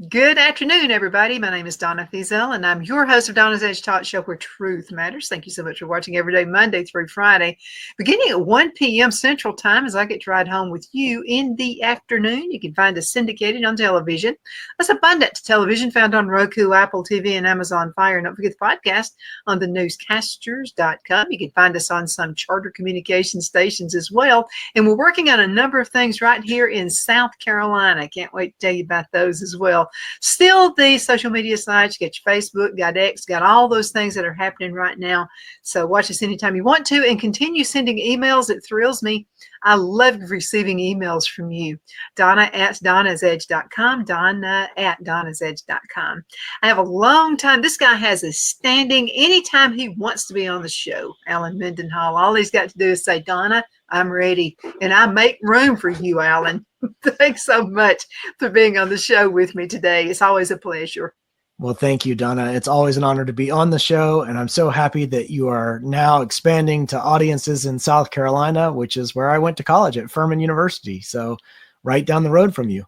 Good afternoon, everybody. My name is Donna Feazell, and I'm your host of Donna's Edge Talk Show, where truth matters. Thank you so much for watching every day, Monday through Friday, beginning at 1 p.m. Central Time, as I get to ride home with you in the afternoon. You can find us syndicated on television. That's abundant television found on Roku, Apple TV, and Amazon Fire. And don't forget the podcast on thenewscasters.com. You can find us on some charter communication stations as well. And we're working on a number of things right here in South Carolina. Can't wait to tell you about those as well. Still, the social media sites, you got your Facebook, got X, got all those things that are happening right now. So watch us anytime you want to, and continue sending emails. It thrills me. I love receiving emails from you. Donna at donnasedge.com, Donna at donnasedge.com. I have a long time. This guy has a standing anytime he wants to be on the show, Alan Mendenhall. All he's got to do is say, Donna, I'm ready. And I make room for you, Alan. Thanks so much for being on the show with me today. It's always a pleasure. Well, thank you, Donna. It's always an honor to be on the show, and I'm so happy that you are now expanding to audiences in South Carolina, which is where I went to college at Furman University. So right down the road from you.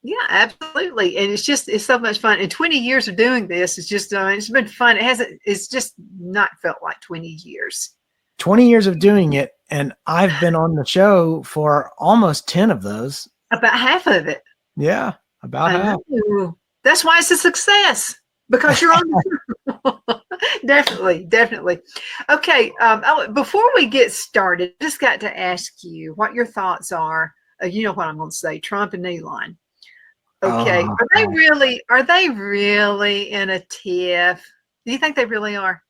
Yeah, absolutely. And it's so much fun. And 20 years of doing this, it's been fun. It's just not felt like 20 years. 20 years of doing it, and I've been on the show for almost 10 of those. About half of it. Yeah, about half. That's why it's a success, because you're on. Definitely. Okay, before we get started, I just got to ask you what your thoughts are. You know what I'm going to say, Trump and Elon. Okay, are they really in a tiff? Do you think they really are?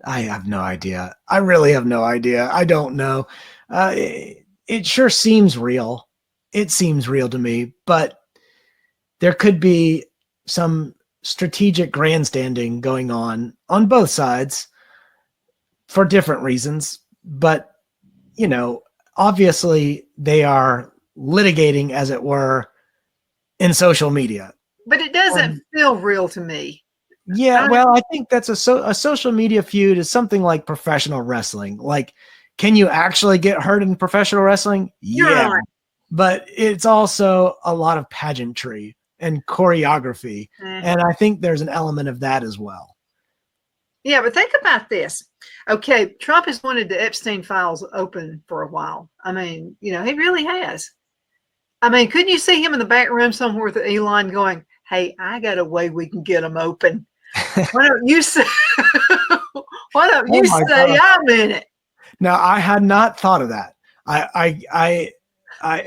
I have no idea. I really have no idea. I don't know. It sure seems real. It seems real to me, but there could be some strategic grandstanding going on both sides for different reasons. But, you know, obviously they are litigating, as it were, in social media. But it doesn't feel real to me. Yeah, well, I think that's a social media feud is something like professional wrestling. Like, can you actually get hurt in professional wrestling? Yeah, but it's also a lot of pageantry and choreography. And I think there's an element of that as well. Yeah, but think about this. Okay, Trump has wanted the Epstein files open for a while. I mean, you know, he really has. I mean, couldn't you see him in the back room somewhere with Elon going, hey, I got a way we can get them open. Why don't you say, I'm in it? Now, I had not thought of that.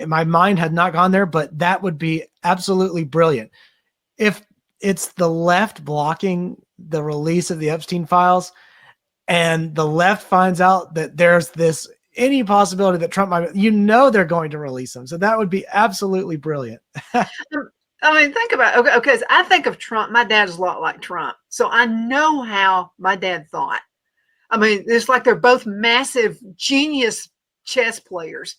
My mind had not gone there, but that would be absolutely brilliant. If it's the left blocking the release of the Epstein files and the left finds out that there's any possibility that Trump might, they're going to release them. So that would be absolutely brilliant. I mean, think about it. Okay, because I think of Trump. My dad's a lot like Trump. So I know how my dad thought. I mean, it's like they're both massive genius chess players.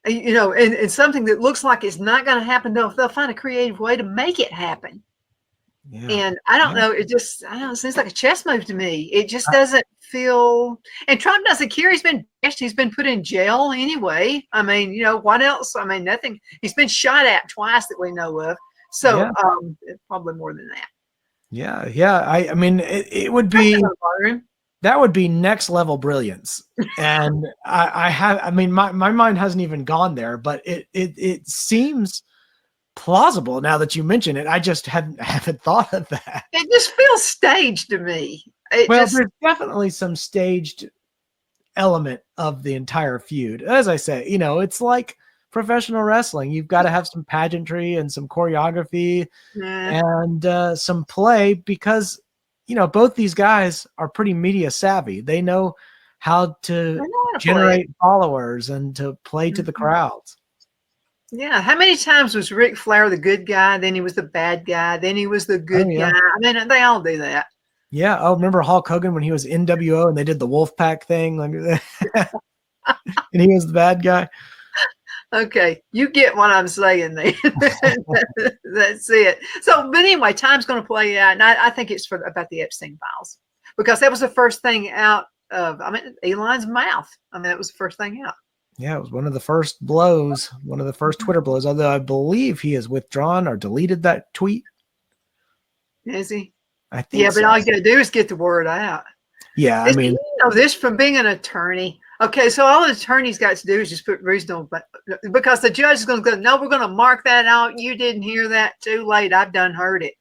You know, and something that looks like it's not going to happen, they'll find a creative way to make it happen. Yeah. And I don't know, it seems like a chess move to me. It just doesn't feel, and Trump doesn't care. He's been put in jail anyway. I mean, you know, what else? I mean, nothing. He's been shot at twice that we know of. So probably more than that. Yeah. I mean, it would be, that would be next level brilliance. And my mind hasn't even gone there, but it seems plausible now that you mention it. I just haven't thought of that. It just feels staged to me. There's definitely some staged element of the entire feud. As I say, you know, it's like professional wrestling. You've got to have some pageantry and some choreography and some play, because, you know, both these guys are pretty media savvy. They know how to generate followers and to play to the crowds. Yeah. How many times was Ric Flair the good guy? Then he was the bad guy. Then he was the Oh good guy. yeah. I mean, they all do that. Yeah. Oh, remember Hulk Hogan when he was NWO and they did the Wolfpack thing? Like, and he was the bad guy. Okay, you get what I'm saying then. That's it. So, but anyway, time's going to play out, and I think it's about the Epstein files because that was the first thing out of, I mean, Elon's mouth. I mean, that was the first thing out. Yeah, it was one of the first blows, one of the first Twitter blows, although I believe he has withdrawn or deleted that tweet. Is he? I think Yeah, so. but all you got to do is get the word out. Yeah, I mean, you know this from being an attorney. Okay, so all the attorney's got to do is just put reasonable, because the judge is going to go, no, we're going to mark that out. You didn't hear that. Too late. I've done heard it.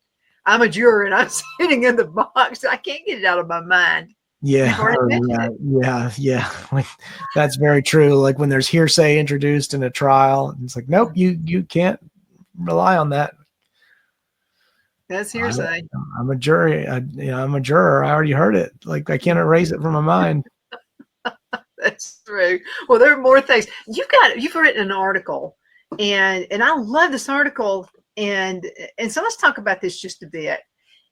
I'm a juror and I'm sitting in the box. I can't get it out of my mind. yeah, yeah. That's very true. Like when there's hearsay introduced in a trial, it's like, nope, you can't rely on that. That's hearsay. I'm a jury. I'm a juror. I already heard it. Like I can't erase it from my mind. That's true. Well, there are more things. You've written an article, and I love this article, and so let's talk about this just a bit.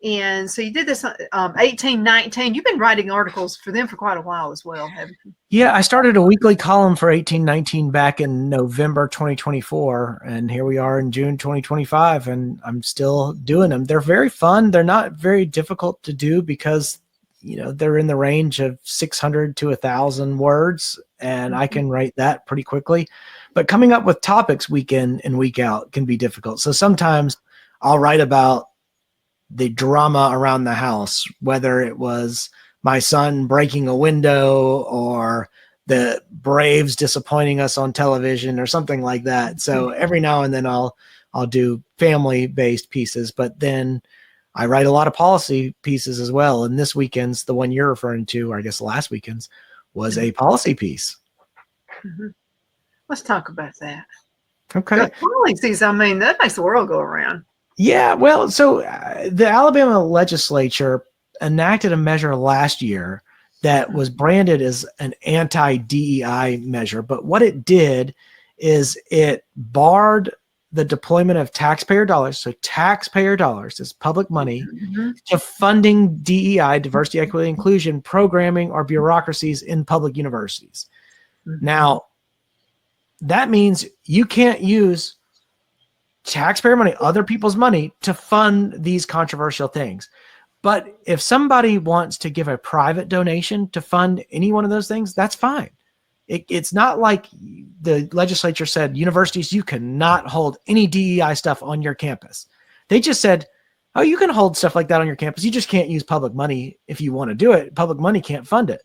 And so you did this 1819. You've been writing articles for them for quite a while as well, haven't you? Yeah, I started a weekly column for 1819 back in November 2024, and here we are in June 2025, and I'm still doing them. They're very fun. They're not very difficult to do because they're in the range of 600 to 1,000 words, and I can write that pretty quickly. But coming up with topics week in and week out can be difficult. So sometimes I'll write about the drama around the house, whether it was my son breaking a window or the Braves disappointing us on television or something like that. So every now and then I'll do family-based pieces, but then I write a lot of policy pieces as well. And this weekend's, the one you're referring to, or I guess last weekend's, was a policy piece. Mm-hmm. Let's talk about that. Okay. Policies, I mean, that makes the world go around. Yeah, well, so the Alabama legislature enacted a measure last year that was branded as an anti-DEI measure. But what it did is it barred the deployment of taxpayer dollars. So taxpayer dollars is public money to funding DEI, diversity, equity, inclusion programming or bureaucracies in public universities. Now, that means you can't use taxpayer money, other people's money, to fund these controversial things. But if somebody wants to give a private donation to fund any one of those things, that's fine. It's not like the legislature said, universities, you cannot hold any DEI stuff on your campus. They just said, oh, you can hold stuff like that on your campus. You just can't use public money if you want to do it. Public money can't fund it.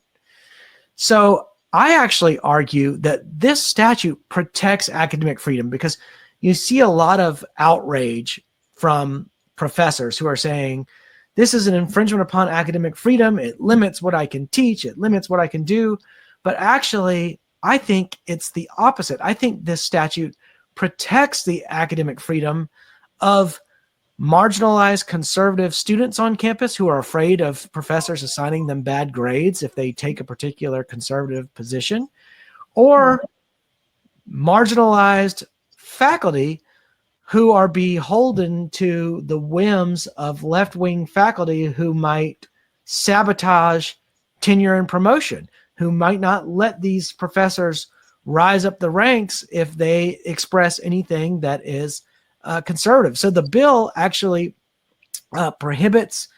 So I actually argue that this statute protects academic freedom because you see a lot of outrage from professors who are saying, this is an infringement upon academic freedom. It limits what I can teach. It limits what I can do. But actually, I think it's the opposite. I think this statute protects the academic freedom of marginalized conservative students on campus who are afraid of professors assigning them bad grades if they take a particular conservative position, or marginalized faculty who are beholden to the whims of left-wing faculty who might sabotage tenure and promotion, who might not let these professors rise up the ranks if they express anything that is conservative. So the bill actually prohibits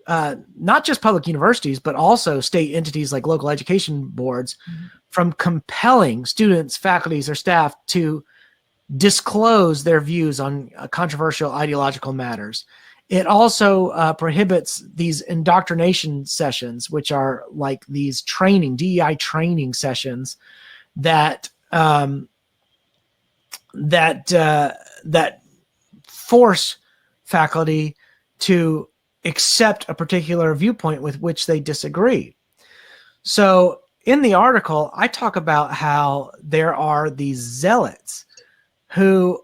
not just public universities, but also state entities like local education boards from compelling students, faculties, or staff to disclose their views on controversial ideological matters. It also prohibits these indoctrination sessions, which are like these DEI training sessions that that force faculty to accept a particular viewpoint with which they disagree. So in the article, I talk about how there are these zealots who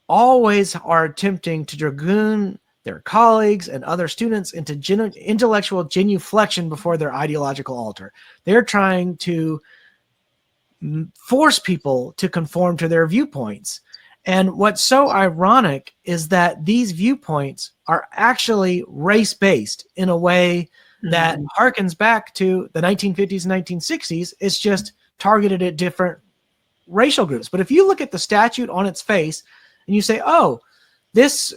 always are attempting to dragoon their colleagues and other students into intellectual genuflection before their ideological altar. They're trying to force people to conform to their viewpoints. And what's so ironic is that these viewpoints are actually race-based in a way that harkens back to the 1950s and 1960s. It's just targeted at different racial groups. But if you look at the statute on its face and you say, oh, this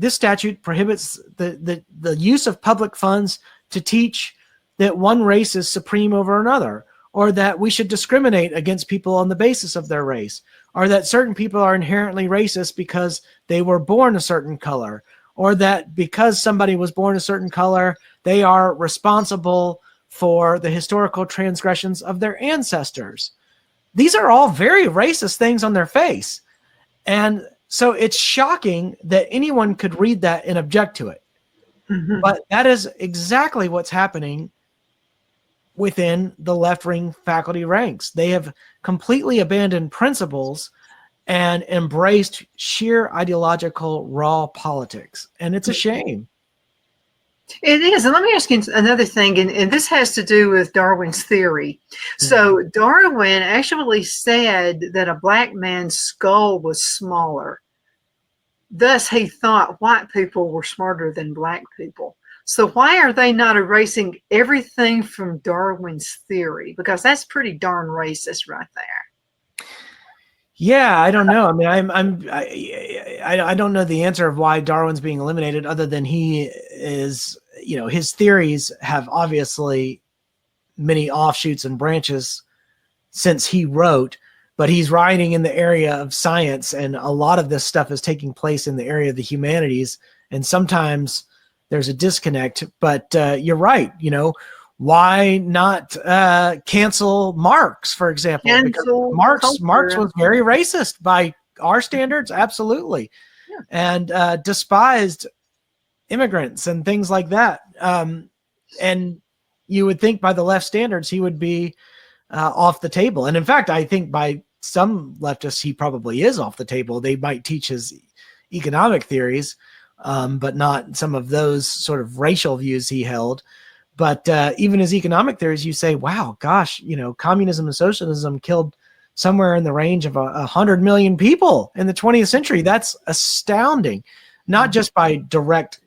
statute prohibits the use of public funds to teach that one race is supreme over another, or that we should discriminate against people on the basis of their race, or that certain people are inherently racist because they were born a certain color, or that because somebody was born a certain color, they are responsible for the historical transgressions of their ancestors. These are all very racist things on their face. And so it's shocking that anyone could read that and object to it. Mm-hmm. But that is exactly what's happening within the left-wing faculty ranks. They have completely abandoned principles and embraced sheer ideological raw politics. And it's a shame. It is. And let me ask you another thing, and this has to do with Darwin's theory. So Darwin actually said that a black man's skull was smaller. Thus, he thought white people were smarter than black people. So why are they not erasing everything from Darwin's theory? Because that's pretty darn racist right there. Yeah, I don't know. I mean, I don't know the answer of why Darwin's being eliminated, other than he is, his theories have obviously many offshoots and branches since he wrote, but he's writing in the area of science, and a lot of this stuff is taking place in the area of the humanities, and sometimes there's a disconnect. But you're right. Why not cancel Marx, for example? Because Marx was very racist by our standards, absolutely, yeah. And despised immigrants and things like that. And you would think by the left standards he would be off the table. And in fact, I think by some leftists he probably is off the table. They might teach his economic theories, but not some of those sort of racial views he held. But even his economic theories, you say, wow, gosh, communism and socialism killed somewhere in the range of 100 million people in the 20th century. That's astounding, not just by direct,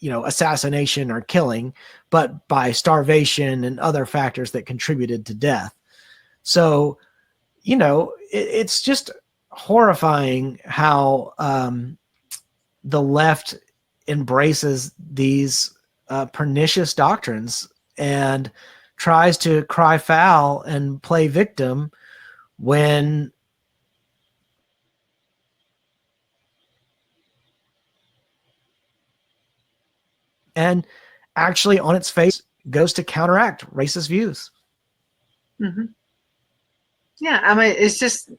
assassination or killing, but by starvation and other factors that contributed to death. So, it's just horrifying how the left embraces these pernicious doctrines and tries to cry foul and play victim when and actually on its face goes to counteract racist views. Mm-hmm. Yeah, I mean, it's just,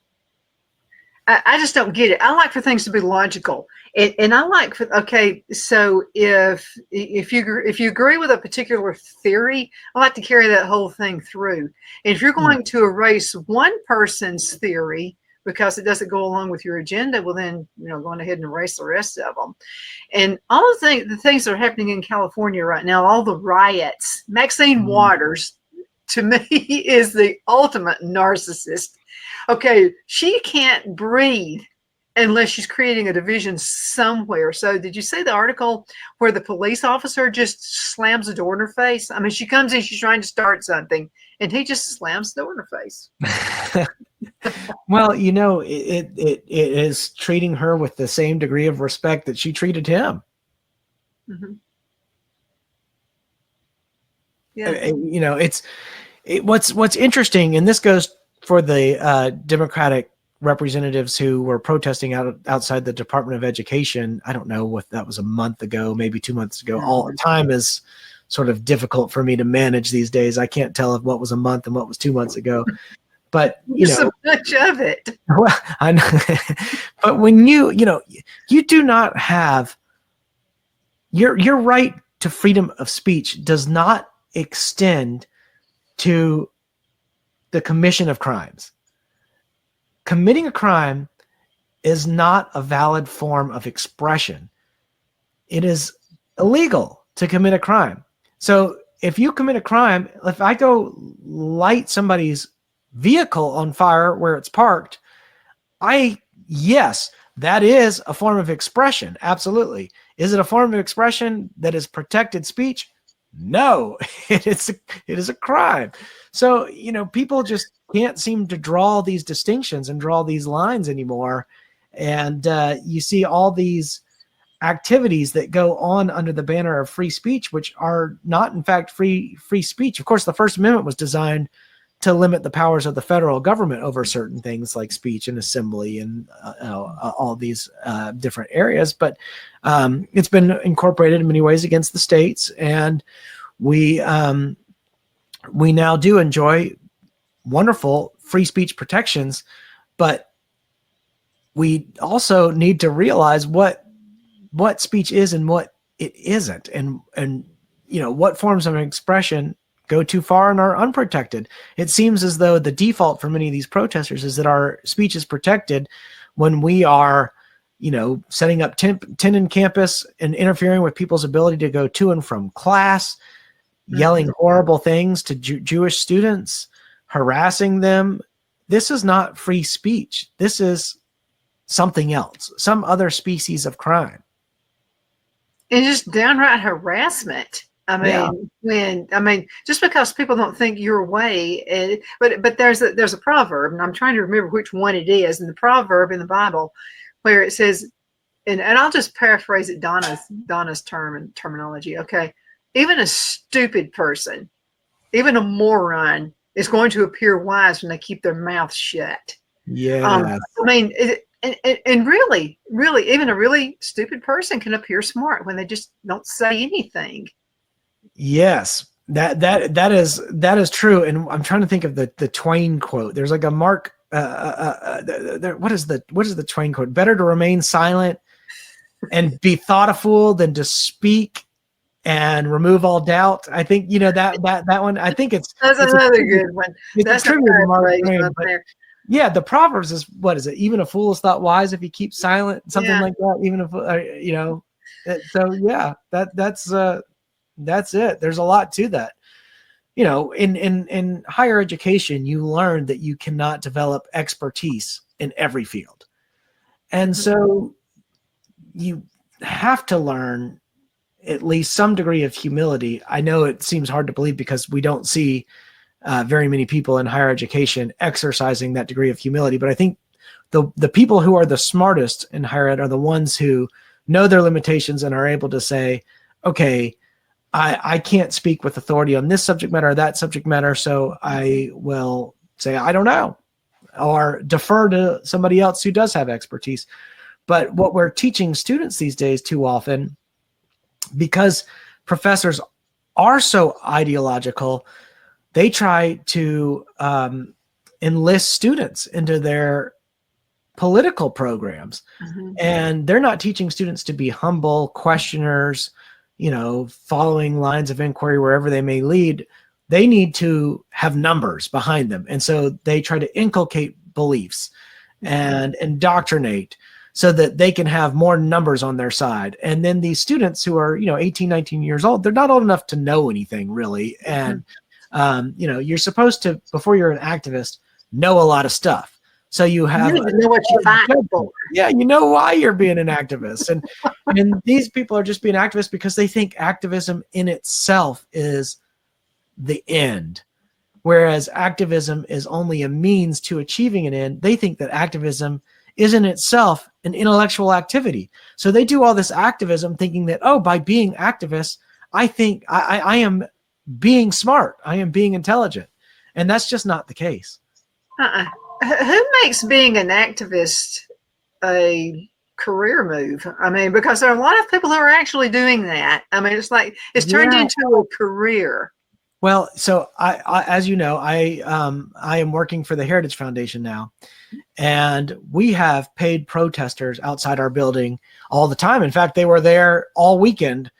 I just don't get it. I like for things to be logical, and I like for, okay, so if you agree with a particular theory, I like to carry that whole thing through. And if you're going to erase one person's theory because it doesn't go along with your agenda, well then, go ahead and erase the rest of them. And all the things that are happening in California right now, all the riots, Maxine Waters, to me, is the ultimate narcissist. Okay, she can't breathe unless she's creating a division somewhere. So did you see the article where the police officer just slams the door in her face? I mean, she comes in, she's trying to start something, and he just slams the door in her face. Well, it is treating her with the same degree of respect that she treated him. Mm-hmm. Yeah. What's interesting, and this goes for the Democratic representatives who were protesting outside the Department of Education. I don't know what that was, a month ago, maybe 2 months ago. All the time is sort of difficult for me to manage these days. I can't tell if what was a month and what was 2 months ago. But so much of it. Well, I know. But when you do not have your right to freedom of speech does not extend to the commission of crimes. Committing a crime is not a valid form of expression. It is illegal to commit a crime. So if you commit a crime, if I go light somebody's vehicle on fire where it's parked, I yes, that is a form of expression. Absolutely. Is it a form of expression that is protected speech? No, it is a crime. So, people just can't seem to draw these distinctions and draw these lines anymore. And you see all these activities that go on under the banner of free speech, which are not, in fact, free speech. Of course, the First Amendment was designed to limit the powers of the federal government over certain things like speech and assembly and all these different areas. But it's been incorporated in many ways against the states, and we now do enjoy wonderful free speech protections. But we also need to realize what speech is and what it isn't, and what forms of expression go too far and are unprotected. It seems as though the default for many of these protesters is that our speech is protected when we are, setting up tent in campus and interfering with people's ability to go to and from class, yelling horrible things to Jewish students, harassing them. This is not free speech. This is something else, some other species of crime. And just downright harassment. Just because people don't think your way, but there's a proverb, and I'm trying to remember which one it is, and the proverb in the Bible where it says, and I'll just paraphrase it, Donna's terminology. Okay, even a stupid person, even a moron, is going to appear wise when they keep their mouth shut. Yeah. And really, even a really stupid person can appear smart when they just don't say anything. Yes, that is true. And I'm trying to think of the Twain quote. There's like a Mark. What is the Twain quote? Better to remain silent and be thought a fool than to speak and remove all doubt. I think that one. I think that's another good one. That's a tribute to Mark Twain. Yeah, the Proverbs is, what is it? Even a fool is thought wise if he keeps silent, something like that. Even if So yeah, that's it. There's a lot to that. In higher education, you learn that you cannot develop expertise in every field, and so you have to learn at least some degree of humility. I know it seems hard to believe because we don't see very many people in higher education exercising that degree of humility. But I think the people who are the smartest in higher ed are the ones who know their limitations and are able to say, okay, I can't speak with authority on this subject matter or that subject matter, so I will say, I don't know, or defer to somebody else who does have expertise. But what we're teaching students these days too often, because professors are so ideological, they try to enlist students into their political programs. And they're not teaching students to be humble questioners, following lines of inquiry wherever they may lead. They need to have numbers behind them. And so they try to inculcate beliefs and indoctrinate so that they can have more numbers on their side. And then these students who are, 18, 19 years old, they're not old enough to know anything really. And you're supposed to, before you're an activist, know a lot of stuff. So you have know what you're fighting for. Yeah, you know why you're being an activist. And these people are just being activists because they think activism in itself is the end. Whereas activism is only a means to achieving an end. They think that activism is in itself an intellectual activity. So they do all this activism thinking that, by being activists, I think I am being smart. I am being intelligent. And that's just not the case. Who makes being an activist a career move? Because there are a lot of people who are actually doing that. It's like it's turned into a career. Well, so I as you know, I am working for the Heritage Foundation now, and we have paid protesters outside our building all the time. In fact, they were there all weekend,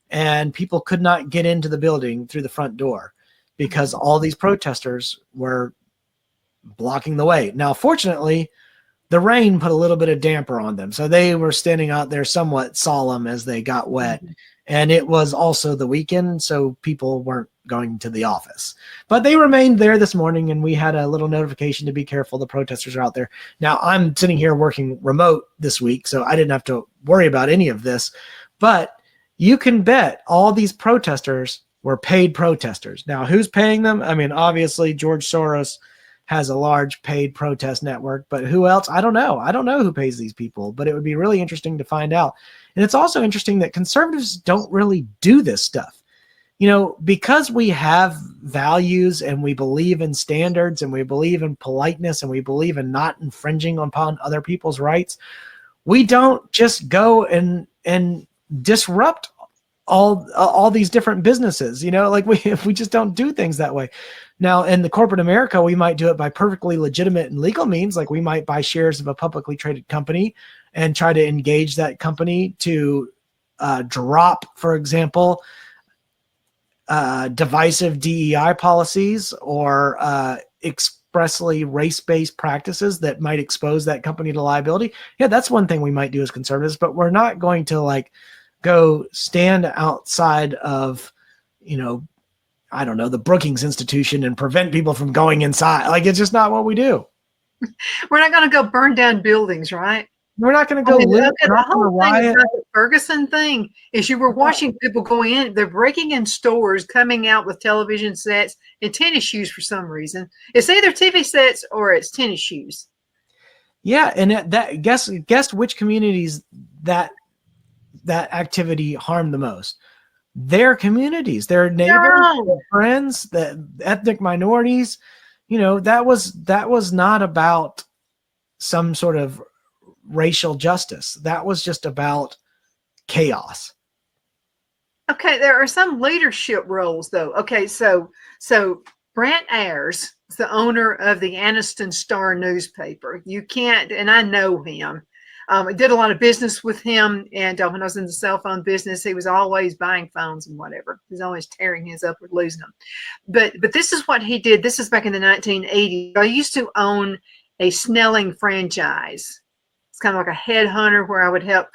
and people could not get into the building through the front door because all these protesters were blocking the way. Now, fortunately, the rain put a little bit of damper on them. So they were standing out there somewhat solemn as they got wet. And it was also the weekend, so people weren't, going to the office. But they remained there this morning, and we had a little notification to be careful. The protesters are out there. Now, I'm sitting here working remote this week, so I didn't have to worry about any of this. But you can bet all these protesters were paid protesters. Now, who's paying them? I mean, obviously, George Soros has a large paid protest network, but who else? I don't know. I don't know who pays these people, but it would be really interesting to find out. And it's also interesting that conservatives don't really do this stuff. You know, because we have values and we believe in standards and we believe in politeness and we believe in not infringing upon other people's rights, we don't just go and disrupt all these different businesses, you know, like we just don't do things that way. Now, in the corporate America, we might do it by perfectly legitimate and legal means. Like we might buy shares of a publicly traded company and try to engage that company to drop, for example, divisive DEI policies or expressly race-based practices that might expose that company to liability. Yeah, that's one thing we might do as conservatives, but we're not going to like go stand outside of, you know, I don't know, the Brookings Institution and prevent people from going inside. Like, it's just not what we do. We're not going to go burn down buildings, right? We're not going to go loot. Okay, the whole thing about the Ferguson thing is you were watching people going in, they're breaking in stores, coming out with television sets and tennis shoes for some reason. It's either TV sets or it's tennis shoes. Yeah, and that guess which communities that activity harmed the most? Their communities, their neighbors, their friends, the ethnic minorities. You know, that was not about some sort of racial justice. That was just about chaos. Okay, there are some leadership roles though. Okay, so Brant Ayers is the owner of the Anniston Star newspaper. You can't, and I know him. I did a lot of business with him, and when I was in the cell phone business, he was always buying phones and whatever. He was always tearing his up or losing them. But this is what he did. This is back in the 1980s. I used to own a Snelling franchise. It's kind of like a headhunter where I would help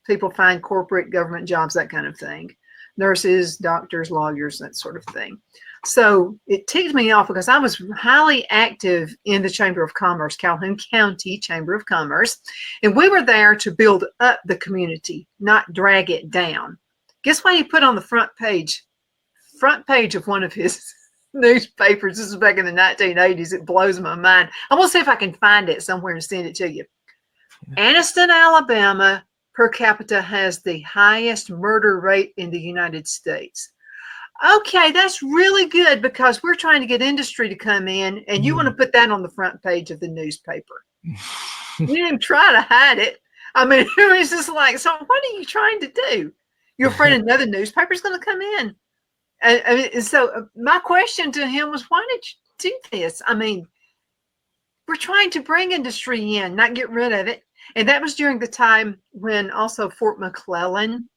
people find corporate government jobs, that kind of thing. Nurses, doctors, lawyers, that sort of thing. So it ticked me off because I was highly active in the Chamber of Commerce, Calhoun County Chamber of Commerce. And we were there to build up the community, not drag it down. Guess what he put on the front page of one of his newspapers? This is back in the 1980s. It blows my mind. I'm going to see if I can find it somewhere and send it to you. Anniston, Alabama, per capita has the highest murder rate in the United States. Okay, that's really good because we're trying to get industry to come in, and you want to put that on the front page of the newspaper. You didn't try to hide it. I mean, it was just like, so what are you trying to do? You're afraid another newspaper is going to come in. And so my question to him was, why did you do this? I mean, we're trying to bring industry in, not get rid of it. And that was during the time when also Fort McClellan,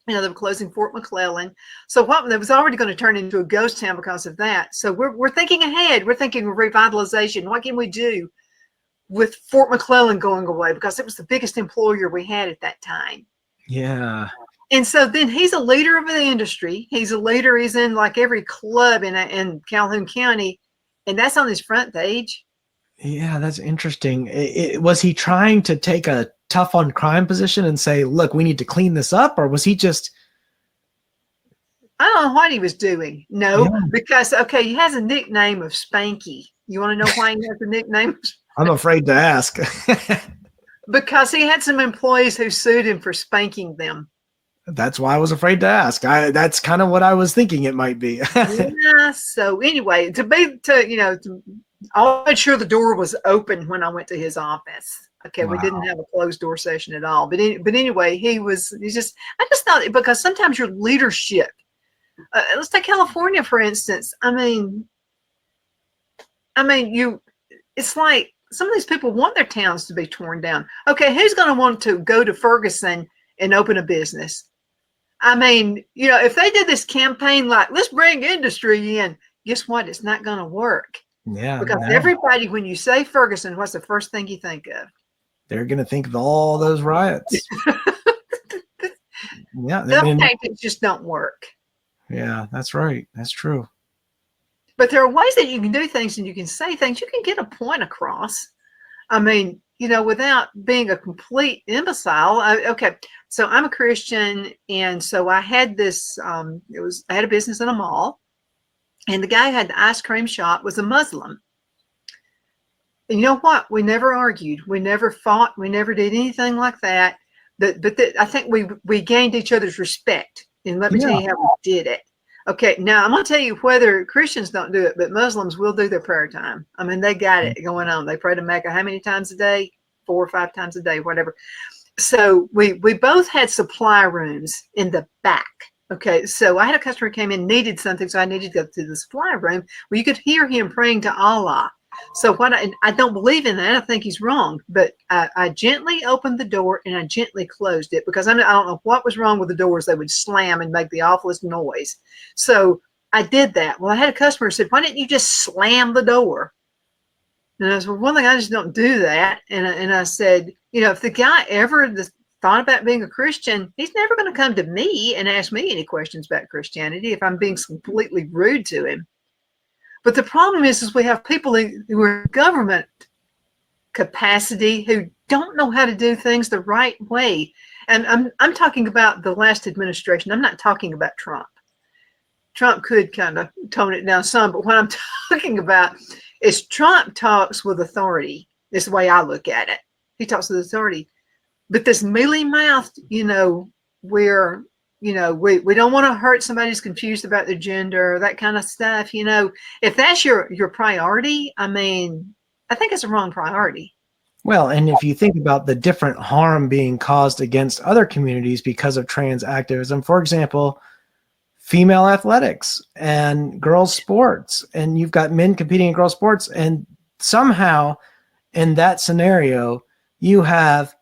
you know, they were closing Fort McClellan. So what that was already going to turn into a ghost town because of that. So we're thinking ahead. We're thinking of revitalization. What can we do with Fort McClellan going away? Because it was the biggest employer we had at that time. Yeah. And so then he's a leader of the industry. He's a leader. He's in like every club in Calhoun County. And that's on his front page. Yeah, that's interesting. Was he trying to take a tough on crime position and say, look, we need to clean this up? Or was he just... I don't know what he was doing. No, because, okay, he has a nickname of Spanky. You want to know why he has a nickname? I'm afraid to ask. Because he had some employees who sued him for spanking them. That's why I was afraid to ask. That's kind of what I was thinking it might be. Yeah, so anyway, I made sure the door was open when I went to his office. Okay, wow. We didn't have a closed door session at all. But anyway, I just thought, because sometimes your leadership, let's take California, for instance. I mean, it's like some of these people want their towns to be torn down. Okay, who's going to want to go to Ferguson and open a business? I mean, if they did this campaign like, let's bring industry in, guess what? It's not going to work. Yeah. Because everybody, when you say Ferguson, what's the first thing you think of? They're going to think of all those riots. Yeah. The tactics just don't work. Yeah, that's right. That's true. But there are ways that you can do things and you can say things. You can get a point across. I mean, without being a complete imbecile. Okay, so I'm a Christian, and so I had this. I had a business in a mall, and the guy who had the ice cream shop was a Muslim. And you know what? We never argued. We never fought. We never did anything like that. I think we gained each other's respect. And let me tell Yeah. you how we did it. Okay, now I'm going to tell you whether Christians don't do it, but Muslims will do their prayer time. I mean, they got it going on. They pray to Mecca how many times a day? 4 or 5 times a day, whatever. So we both had supply rooms in the back. Okay, so I had a customer who came in, needed something, so I needed to go to the supply room where you could hear him praying to Allah. So I don't believe in that. I think he's wrong. But I gently opened the door and I gently closed it because I don't know what was wrong with the doors. They would slam and make the awfulest noise. So I did that. Well, I had a customer who said, "Why didn't you just slam the door?" And I said, "Well, one thing, I just don't do that." And I said, if the guy ever thought about being a Christian, he's never going to come to me and ask me any questions about Christianity if I'm being completely rude to him. But the problem is we have people who are in government capacity who don't know how to do things the right way. And I'm talking about the last administration. I'm not talking about Trump. Trump could kind of tone it down some, but what I'm talking about is Trump talks with authority. This is the way I look at it. He talks with authority. But this mealy-mouthed, where we don't want to hurt somebody who's confused about their gender, that kind of stuff. If that's your priority, I mean, I think it's a wrong priority. Well, and if you think about the different harm being caused against other communities because of trans activism, for example, female athletics and girls sports, and you've got men competing in girls sports, and somehow in that scenario, you have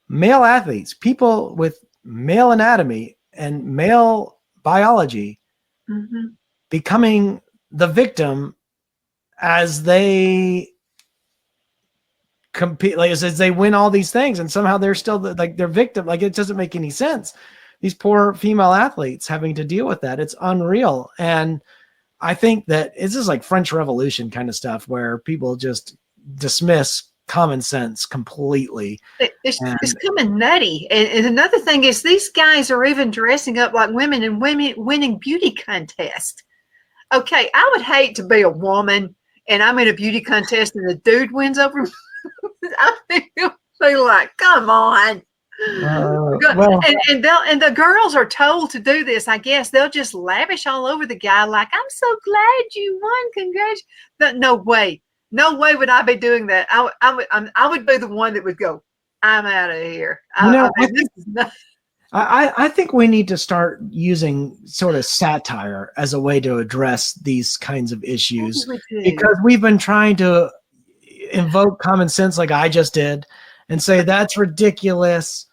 male athletes, people with male anatomy and male biology becoming the victim as they compete, like as they win all these things, and somehow they're still they're victim. Like, it doesn't make any sense. These poor female athletes having to deal with that. It's unreal. And I think that this is like French Revolution kind of stuff where people just dismiss common sense completely. It's coming nutty. And another thing is these guys are even dressing up like women and winning beauty contests. Okay, I would hate to be a woman and I'm in a beauty contest and the dude wins over me. I feel like, come on. Well, and the girls are told to do this. I guess they'll just lavish all over the guy like, "I'm so glad you won, congratulations." No way would I be doing that. I would be the one that would go, "I'm out of here." I think we need to start using sort of satire as a way to address these kinds of issues, because we've been trying to invoke common sense like I just did and say that's ridiculous.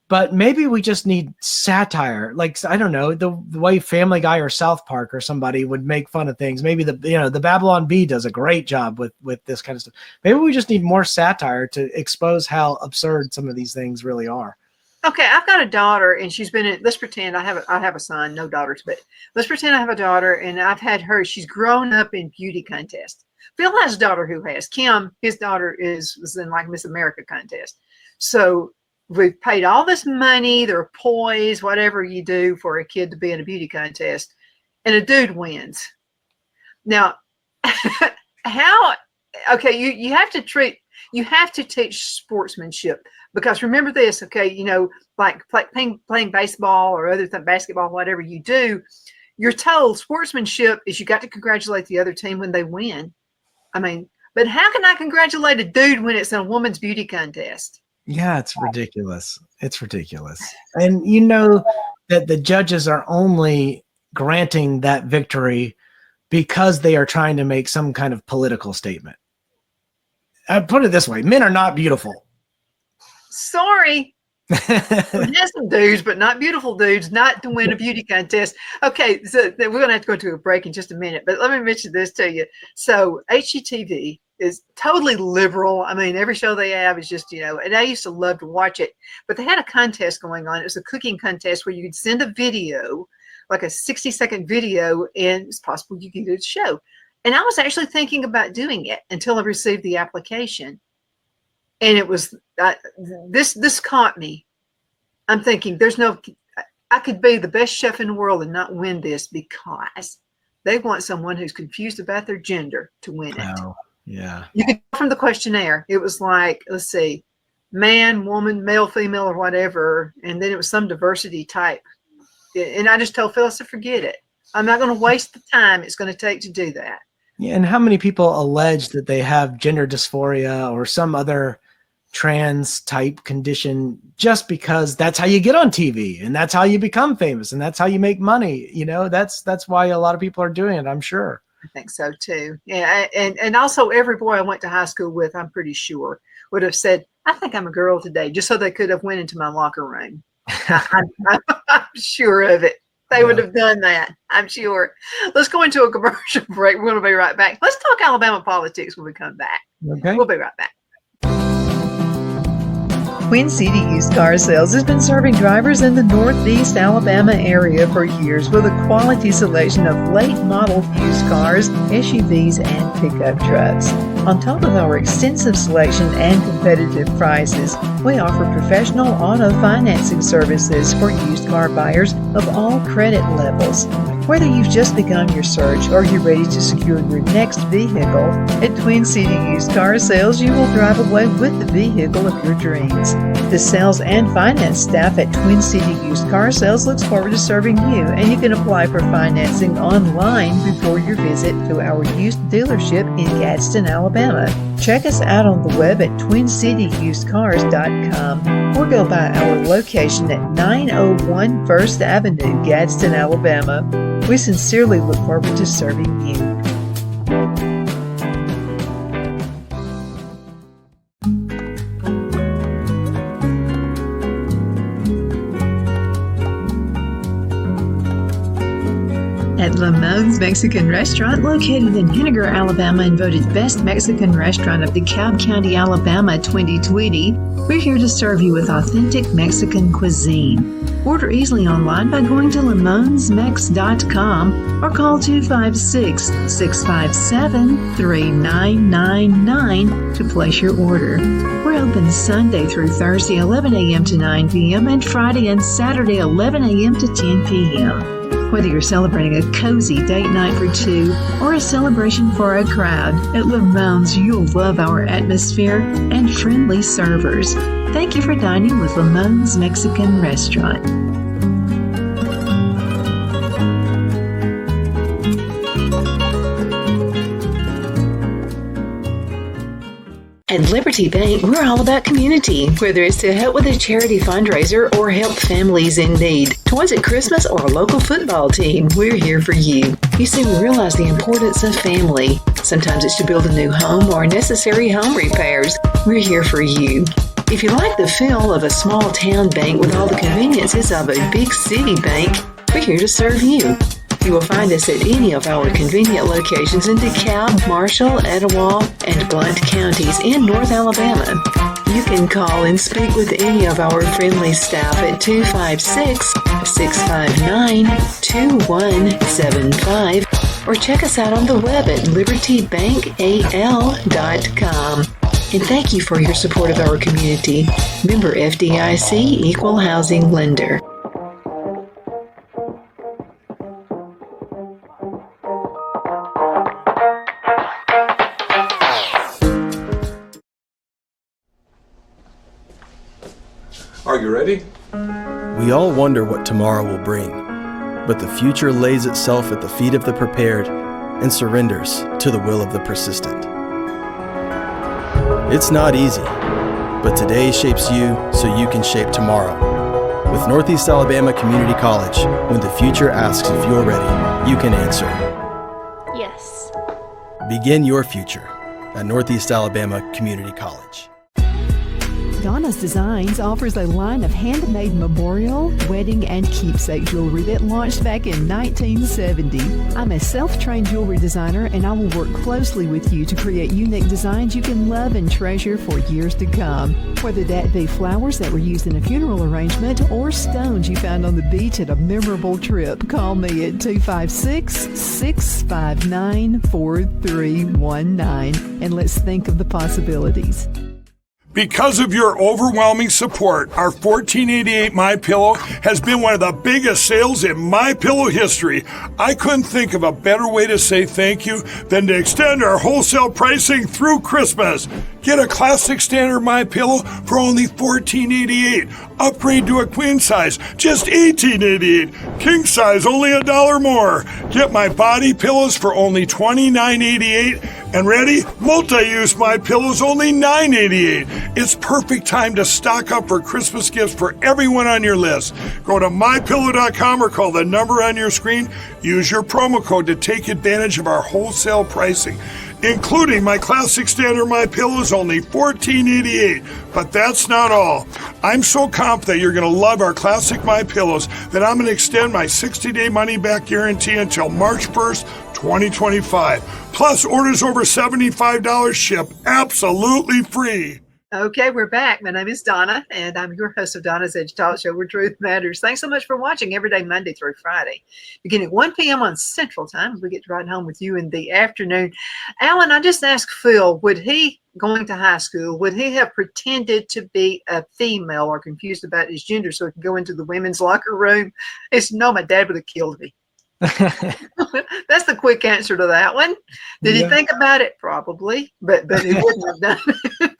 But maybe we just need satire. Like, I don't know, the way Family Guy or South Park or somebody would make fun of things. Maybe the Babylon Bee does a great job with this kind of stuff. Maybe we just need more satire to expose how absurd some of these things really are. Okay, I've got a daughter, and she's been in. Let's pretend I have a son, no daughters, but let's pretend I have a daughter, and I've had her. She's grown up in beauty contests. Phil has a daughter who has. Kim, his daughter was in like Miss America contest. So we've paid all this money, their poise, whatever you do for a kid to be in a beauty contest, and a dude wins. Now, okay, you have to teach sportsmanship, because remember this, okay, like playing baseball or other than basketball, whatever you do, you're told sportsmanship is you got to congratulate the other team when they win. I mean, but how can I congratulate a dude when it's in a woman's beauty contest? Yeah, it's ridiculous. It's ridiculous. And that the judges are only granting that victory because they are trying to make some kind of political statement. I put it this way: men are not beautiful. Sorry. Handsome dudes, but not beautiful dudes, not to win a beauty contest. Okay, so we're going to have to go to a break in just a minute, but let me mention this to you. So HGTV is totally liberal. I mean, every show they have is just, and I used to love to watch it, but they had a contest going on. It was a cooking contest where you could send a video like a 60-second video, and it's possible you can do the show. And I was actually thinking about doing it until I received the application. And it was, this caught me. I'm thinking I could be the best chef in the world and not win this because they want someone who's confused about their gender to win it. Oh, yeah. You could tell from the questionnaire. It was like, let's see, man, woman, male, female, or whatever. And then it was some diversity type. And I just told Phyllis to forget it. I'm not going to waste the time it's going to take to do that. Yeah, and how many people allege that they have gender dysphoria or some other trans type condition just because that's how you get on TV and that's how you become famous and that's how you make money? You know, that's why a lot of people are doing it, I'm sure. I think so too. Yeah, and also every boy I went to high school with, I'm pretty sure, would have said, I think I'm a girl today, just so they could have went into my locker room. I'm sure of it. They would have done that, I'm sure. Let's go into a commercial break. We're going to be right back. Let's talk Alabama politics when we come back. Okay. We'll be right back. Twin City Used Car Sales has been serving drivers in the Northeast Alabama area for years with a quality selection of late model used cars, SUVs, and pickup trucks. On top of our extensive selection and competitive prices, we offer professional auto financing services for used car buyers of all credit levels. Whether you've just begun your search or you're ready to secure your next vehicle, at Twin City Used Car Sales, you will drive away with the vehicle of your dreams. The sales and finance staff at Twin City Used Car Sales looks forward to serving you, and you can apply for financing online before your visit to our used dealership in Gadsden, Alabama. Check us out on the web at twincityusedcars.com or go by our location at 901 First Avenue, Gadsden, Alabama. We sincerely look forward to serving you. At Lamone's Mexican Restaurant, located in Henniger, Alabama, and voted Best Mexican Restaurant of DeKalb County, Alabama 2020, we're here to serve you with authentic Mexican cuisine. Order easily online by going to lamonsmex.com or call 256-657-3999 to place your order. We're open Sunday through Thursday 11 a.m. to 9 p.m. and Friday and Saturday 11 a.m. to 10 p.m. Whether you're celebrating a cozy date night for two or a celebration for a crowd, at Lamone's you'll love our atmosphere and friendly servers. Thank you for dining with Lamone's Mexican Restaurant. At Liberty Bank, we're all about community, whether it's to help with a charity fundraiser or help families in need. Toys at Christmas or a local football team, we're here for you. You see, we realize the importance of family. Sometimes it's to build a new home or necessary home repairs. We're here for you. If you like the feel of a small town bank with all the conveniences of a big city bank, we're here to serve you. You will find us at any of our convenient locations in DeKalb, Marshall, Etowah, and Blount counties in North Alabama. You can call and speak with any of our friendly staff at 256-659-2175 or check us out on the web at libertybankal.com. And thank you for your support of our community. Member FDIC Equal Housing Lender. Are you ready? We all wonder what tomorrow will bring, but the future lays itself at the feet of the prepared and surrenders to the will of the persistent. It's not easy, but today shapes you so you can shape tomorrow. With Northeast Alabama Community College, when the future asks if you're ready, you can answer yes. Begin your future at Northeast Alabama Community College. Donna's Designs offers a line of handmade memorial, wedding, and keepsake jewelry that launched back in 1970. I'm a self-trained jewelry designer, and I will work closely with you to create unique designs you can love and treasure for years to come. Whether that be flowers that were used in a funeral arrangement or stones you found on the beach at a memorable trip, call me at 256-659-4319, and let's think of the possibilities. Because of your overwhelming support, our 1488 MyPillow has been one of the biggest sales in MyPillow history. I couldn't think of a better way to say thank you than to extend our wholesale pricing through Christmas. Get a classic standard MyPillow for only $14.88. Upgrade to a queen size, just $18.88. King size, only $1 more. Get my body pillows for only $29.88. And ready? Multi-use MyPillows, only $9.88. It's perfect time to stock up for Christmas gifts for everyone on your list. Go to MyPillow.com or call the number on your screen. Use your promo code to take advantage of our wholesale pricing. Including my classic standard MyPillow is only $14.88. But that's not all. I'm so confident you're going to love our classic MyPillows that I'm going to extend my 60-day money-back guarantee until March 1st, 2025. Plus, orders over $75 ship absolutely free. Okay, we're back. My name is Donna, and I'm your host of Donna's Edge Talk Show, where truth matters. Thanks so much for watching every day, Monday through Friday, beginning at 1 p.m. on Central Time. We get to ride home with you in the afternoon. Alan, I just asked Phil, would he, going to high school, would he have pretended to be a female or confused about his gender so he could go into the women's locker room? He said, no, my dad would have killed me. That's the quick answer to that one. Did he think about it? Probably, but he wouldn't have done it.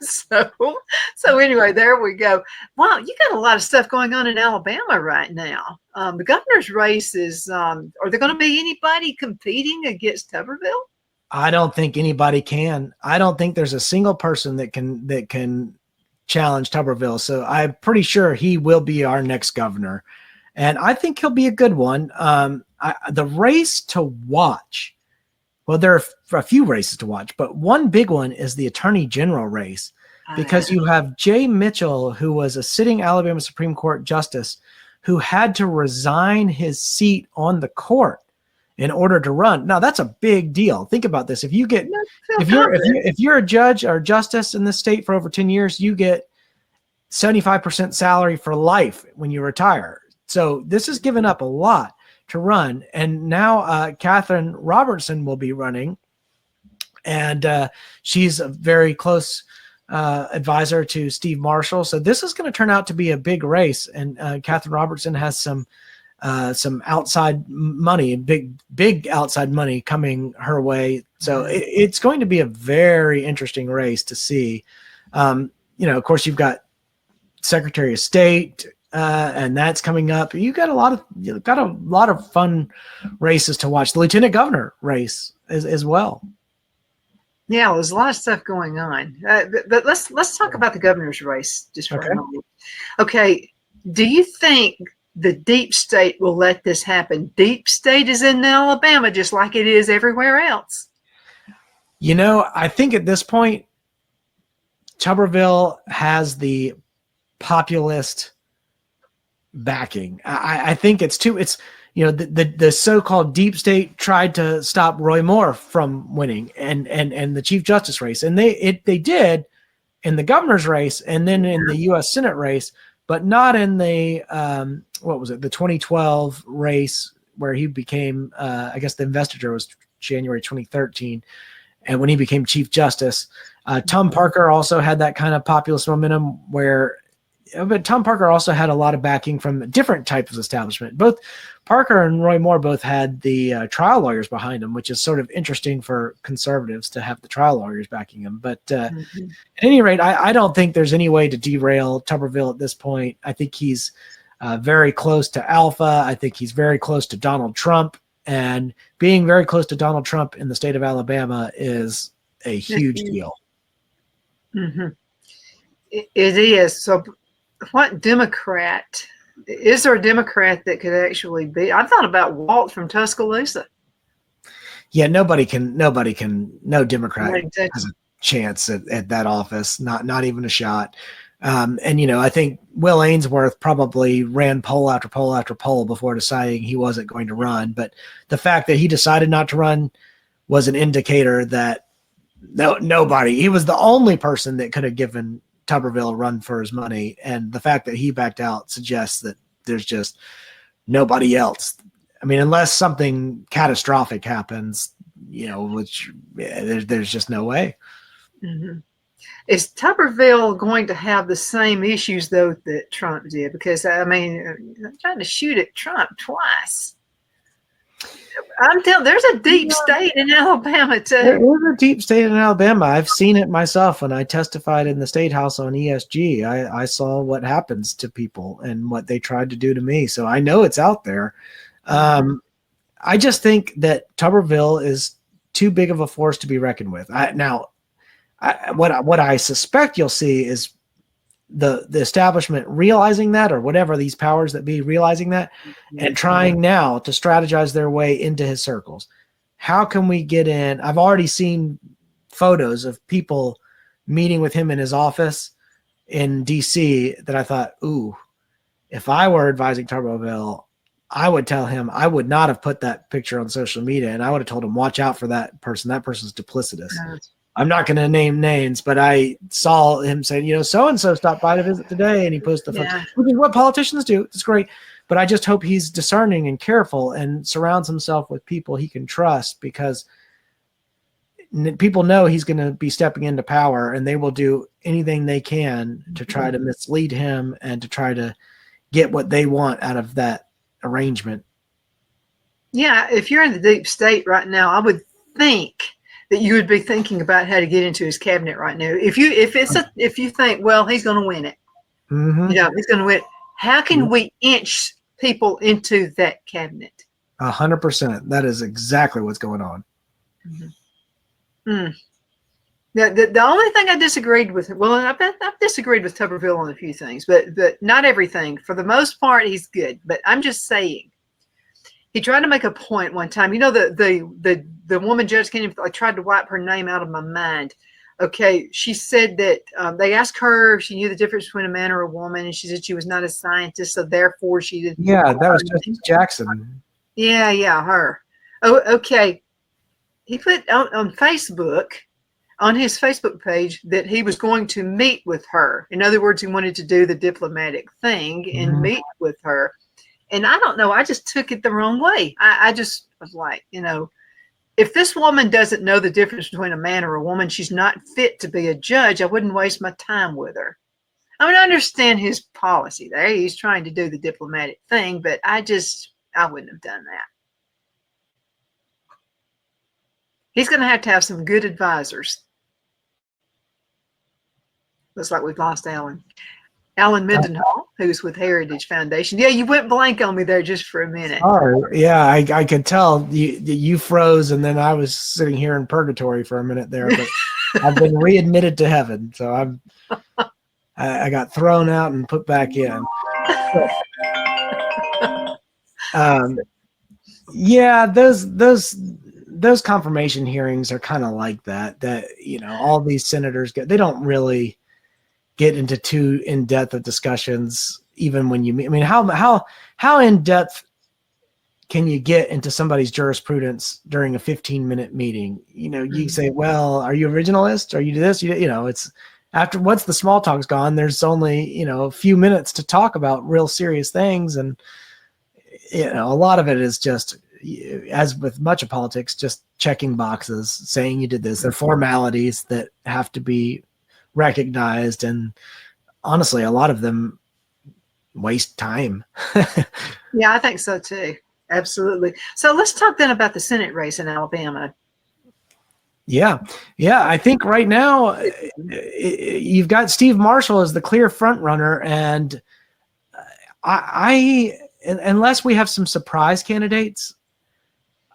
So anyway, there we go. Wow, you got a lot of stuff going on in Alabama right now. The governor's race is. Are there going to be anybody competing against Tuberville? I don't think anybody can. I don't think there's a single person that can challenge Tuberville. So I'm pretty sure he will be our next governor, and I think he'll be a good one. The race to watch, well, there are a few races to watch, but one big one is the Attorney General race, because you have Jay Mitchell, who was a sitting Alabama Supreme Court justice, who had to resign his seat on the court in order to run. Now, that's a big deal. Think about this. If you're a judge or justice in this state for over 10 years, you get 75% salary for life when you retire. So this is giving up a lot to run. And now Catherine Robertson will be running, and she's a very close advisor to Steve Marshall. So this is going to turn out to be a big race. And Catherine Robertson has some outside money, big outside money coming her way. So it's going to be a very interesting race to see. Of course, you've got Secretary of State, and that's coming up. You've got a lot of fun races to watch. The Lieutenant Governor race as well. Yeah, there's a lot of stuff going on. But let's talk about the governor's race just for a moment. Okay, do you think the deep state will let this happen? Deep state is in Alabama just like it is everywhere else. I think at this point, Tuberville has the populist backing. I think the so-called deep state tried to stop Roy Moore from winning and the Chief Justice race, and they did in the governor's race and then in the U.S. Senate race, but not in the the 2012 race where he became I guess the investiture was January 2013, and when he became Chief Justice. Tom Parker also had that kind of populist momentum but Tom Parker also had a lot of backing from different types of establishment. Both Parker and Roy Moore both had the trial lawyers behind them, which is sort of interesting for conservatives to have the trial lawyers backing them. But at any rate, I don't think there's any way to derail Tuberville at this point. I think he's very close to Alpha. I think he's very close to Donald Trump. And being very close to Donald Trump in the state of Alabama is a huge deal. Mm-hmm. It is. So what Democrat, is there a Democrat that could actually be? I thought about Walt from Tuscaloosa. Yeah, no Democrat has a chance at that office. Not even a shot. And, I think Will Ainsworth probably ran poll after poll after poll before deciding he wasn't going to run. But the fact that he decided not to run was an indicator that nobody, he was the only person that could have given Tuberville a run for his money. And the fact that he backed out suggests that there's just nobody else. I mean, unless something catastrophic happens, which there's just no way. Mm-hmm. Is Tuberville going to have the same issues, though, that Trump did? Because, I'm trying to shoot at Trump twice. I'm telling, there's a deep state in Alabama, too. There is a deep state in Alabama. I've seen it myself when I testified in the State House on ESG. I saw what happens to people and what they tried to do to me. So I know it's out there. I just think that Tuberville is too big of a force to be reckoned with. What I suspect you'll see is the establishment realizing that, or whatever, these powers that be realizing that, and trying now to strategize their way into his circles. How can we get in? I've already seen photos of people meeting with him in his office in DC that I thought, ooh, if I were advising Tuberville, I would tell him I would not have put that picture on social media, and I would have told him, watch out for that person. That person's duplicitous. I'm not going to name names, but I saw him saying, so-and-so stopped by to visit today, and he posted the photo, which is what politicians do. It's great. But I just hope he's discerning and careful and surrounds himself with people he can trust, because people know he's going to be stepping into power, and they will do anything they can to try to mislead him and to try to get what they want out of that arrangement. Yeah, if you're in the deep state right now, I would think that you would be thinking about how to get into his cabinet right now. If you think, well, he's going to win it, he's going to win. How can we inch people into that cabinet? 100%. That is exactly what's going on. The only thing I disagreed with, I've disagreed with Tuberville on a few things, but not everything. For the most part, he's good. But I'm just saying, he tried to make a point one time. The woman judge I tried to wipe her name out of my mind. Okay, she said that they asked her if she knew the difference between a man or a woman, and she said she was not a scientist, so therefore she didn't. Yeah, that was Justice Jackson. Yeah, her. Oh, okay. He put on Facebook, on his Facebook page, that he was going to meet with her. In other words, he wanted to do the diplomatic thing and meet with her. And I don't know, I just took it the wrong way. I just was like, if this woman doesn't know the difference between a man or a woman, she's not fit to be a judge. I wouldn't waste my time with her. I understand his policy there. He's trying to do the diplomatic thing, but I wouldn't have done that. He's going to have some good advisors. Looks like we've lost Alan. Alan Mendenhall, who's with Heritage Foundation. Yeah, you went blank on me there just for a minute. Oh, yeah, I could tell you froze, and then I was sitting here in purgatory for a minute there. But I've been readmitted to heaven, so I got thrown out and put back in. Yeah, those confirmation hearings are kind of like that. That all these senators they don't really get into too in-depth of discussions, even when you meet. I mean, how in-depth can you get into somebody's jurisprudence during a 15-minute meeting? You say, well, are you originalist? Are you this? It's after once the small talk's gone, there's only, a few minutes to talk about real serious things. And, a lot of it is just, as with much of politics, just checking boxes, saying you did this. They're formalities that have to be recognized, and honestly, a lot of them waste time. Yeah, I think so too. Absolutely. So let's talk then about the Senate race in Alabama. Yeah. I think right now you've got Steve Marshall as the clear front runner, and I unless we have some surprise candidates,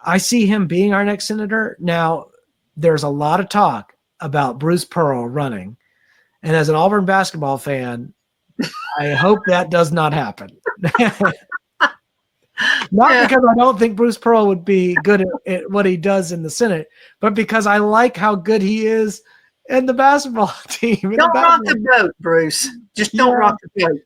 I see him being our next senator. Now, there's a lot of talk about Bruce Pearl running. And as an Auburn basketball fan, I hope that does not happen. Not because I don't think Bruce Pearl would be good at what he does in the Senate, but because I like how good he is and the basketball team. And Don't the rock basketball, the boat, Bruce. Just don't Yeah. rock the boat.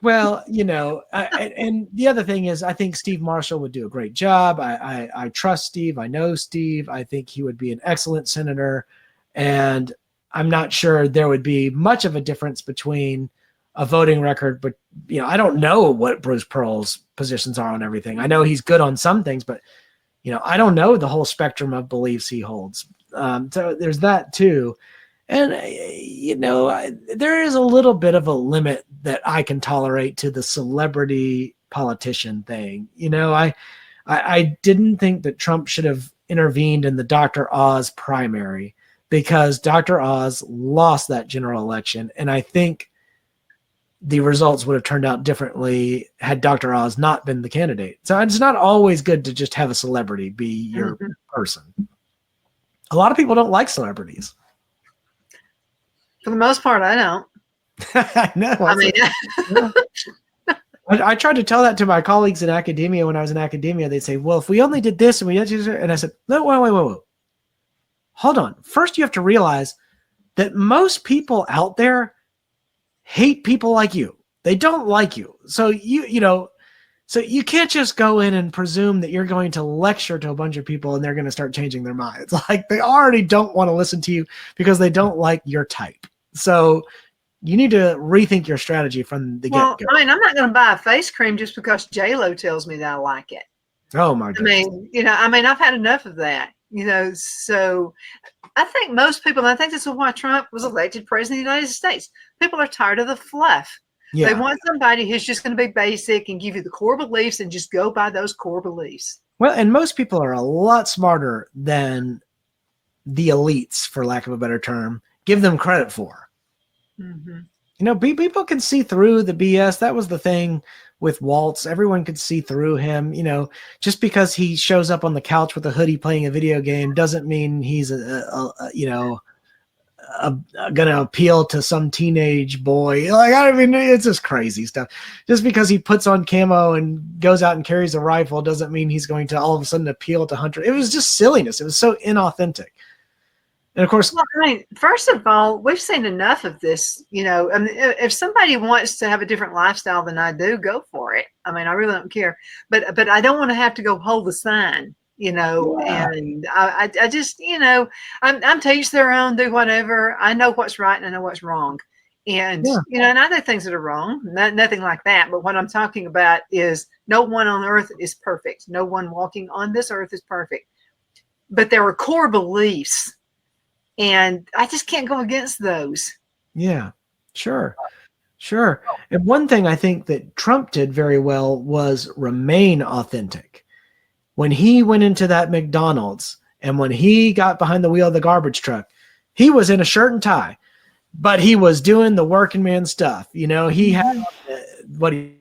well, and the other thing is, I think Steve Marshall would do a great job. I trust Steve. I know Steve. I think he would be an excellent senator. And I'm not sure there would be much of a difference between a voting record, but I don't know what Bruce Pearl's positions are on everything. I know he's good on some things, but I don't know the whole spectrum of beliefs he holds. So there's that too. And, there is a little bit of a limit that I can tolerate to the celebrity politician thing. I didn't think that Trump should have intervened in the Dr. Oz primary because Dr. Oz lost that general election. And I think the results would have turned out differently had Dr. Oz not been the candidate. So it's not always good to just have a celebrity be your person. A lot of people don't like celebrities. For the most part, I don't. I know. I tried to tell that to my colleagues in academia when I was in academia. They'd say, well, if we only did this and we did, and I said, no, wait. Hold on. First, you have to realize that most people out there hate people like you. They don't like you. So so you can't just go in and presume that you're going to lecture to a bunch of people and they're going to start changing their minds. Like they already don't want to listen to you because they don't like your type. So you need to rethink your strategy from the get-go. I'm not going to buy a face cream just because J-Lo tells me that I like it. Oh my goodness. I've had enough of that, so I think most people, and I think this is why Trump was elected president of the United States. People are tired of the fluff. Yeah. They want somebody who's just going to be basic and give you the core beliefs and just go by those core beliefs. Well, and most people are a lot smarter than the elites, for lack of a better term, give them credit for. Mm-hmm. People can see through the BS. That was the thing with Waltz. Everyone could see through him. Just because he shows up on the couch with a hoodie playing a video game doesn't mean he's going to appeal to some teenage boy. It's just crazy stuff. Just because he puts on camo and goes out and carries a rifle doesn't mean he's going to all of a sudden appeal to Hunter. It was just silliness. It was so inauthentic. And of course, first of all, we've seen enough of this. If somebody wants to have a different lifestyle than I do, go for it. I really don't care. But I don't want to have to go hold the sign. And I just, I'm to each their own, do whatever. I know what's right and I know what's wrong. And, and I know things that are wrong, nothing like that. But what I'm talking about is no one on earth is perfect. No one walking on this earth is perfect. But there are core beliefs, and I just can't go against those. Yeah, sure. And one thing I think that Trump did very well was remain authentic. When he went into that McDonald's and when he got behind the wheel of the garbage truck, he was in a shirt and tie, but he was doing the working man stuff. He had what he.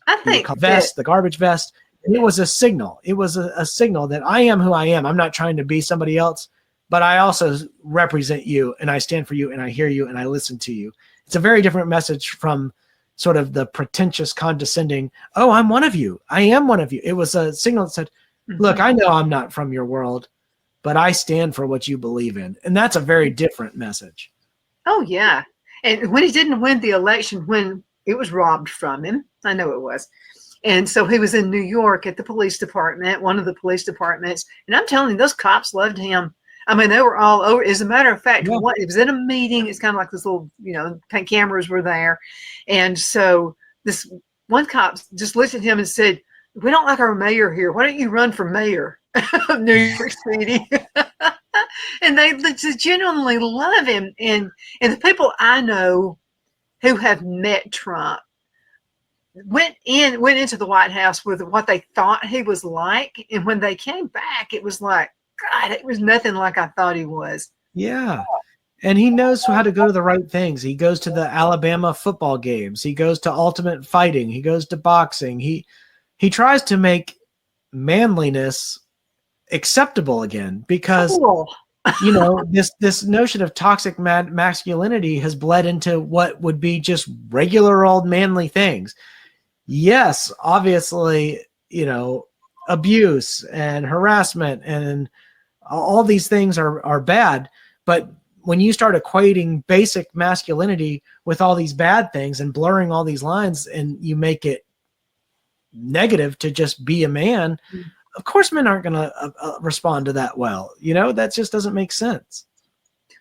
I think the garbage vest. And it was a signal. It was a signal that I am who I am. I'm not trying to be somebody else, but I also represent you and I stand for you and I hear you and I listen to you. It's a very different message from sort of the pretentious, condescending, oh, I'm one of you. I am one of you. It was a signal that said, look, I know I'm not from your world, but I stand for what you believe in. And that's a very different message. Oh, yeah. And when he didn't win the election, when it was robbed from him, I know it was. And so he was in New York at the police department, one of the police departments. And I'm telling you, those cops loved him. They were all over. As a matter of fact, it was in a meeting. It's kind of like this little, cameras were there. And so this one cop just looked at him and said, we don't like our mayor here. Why don't you run for mayor of New York City? And they just genuinely love him. And the people I know who have met Trump went into the White House with what they thought he was like. And when they came back, it was like, God, it was nothing like I thought he was. Yeah. And he knows how to go to the right things. He goes to the Alabama football games. He goes to Ultimate Fighting. He goes to boxing. He tries to make manliness acceptable again because, this notion of toxic masculinity has bled into what would be just regular old manly things. Yes, obviously, abuse and harassment and all these things are bad. But when you start equating basic masculinity with all these bad things and blurring all these lines, and you make it negative to just be a man, of course men aren't going to respond to that well. That just doesn't make sense.